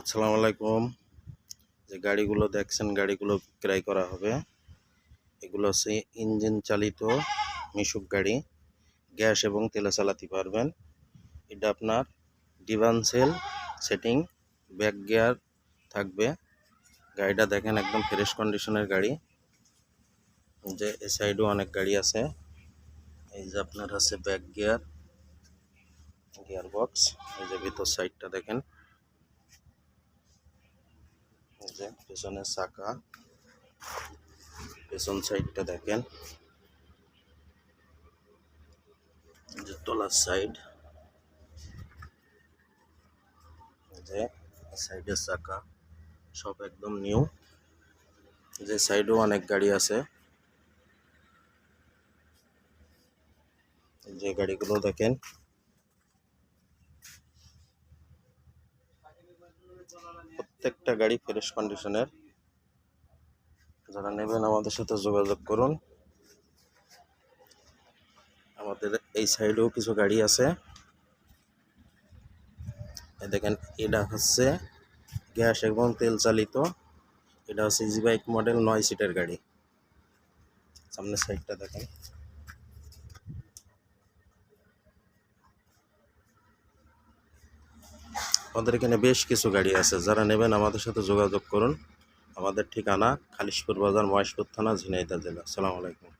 আসসালামু আলাইকুম। যে গাড়িগুলো দেখছেন, গাড়িগুলো ক্রয় করা হবে। এগুলো হচ্ছে ইঞ্জিন চালিত মিশুক গাড়ি, গ্যাস এবং তেলে চালাতে পারবেন। এটা আপনার ডিফারেন্সিয়াল সেটিং, ব্যাক গিয়ার থাকবে। গাড়িটা দেখেন একদম ফ্রেশ কন্ডিশনের গাড়ি। যে এই সাইডেও অনেক গাড়ি আছে। এই যে আপনার আছে ব্যাক গিয়ার, গিয়ার বক্স। এই যে ভিতর সাইডটা দেখেন, এই যে পেছনের চাকা, পেছন সাইডটা দেখেন, যে তলার সাইড, যে সাইডের চাকা সব একদম নিউ। যে সাইডেও অনেক গাড়ি আছে। যে গাড়িগুলো দেখেন, প্রত্যেকটা গাড়ি ফ্রেশ কন্ডিশনের। যারা নেবেন আমাদের সাথে যোগাযোগ করুন। আমাদের এই সাইডেও কিছু গাড়ি আছে। দেখেন, এটা হচ্ছে গ্যাস এবং তেল চালিত। এটা হচ্ছে ইজি বাইক মডেল 9 সিটের গাড়ি। সামনের সাইডটা দেখেন। আমাদের এখানে বেশ কিছু গাড়ি আছে। যারা নেবেন আমাদের সাথে যোগাযোগ করুন। আমাদের ঠিকানা খালিশপুর বাজার, মহেশপুর থানা, ঝিনাইদহ জেলা। আসসালামু আলাইকুম।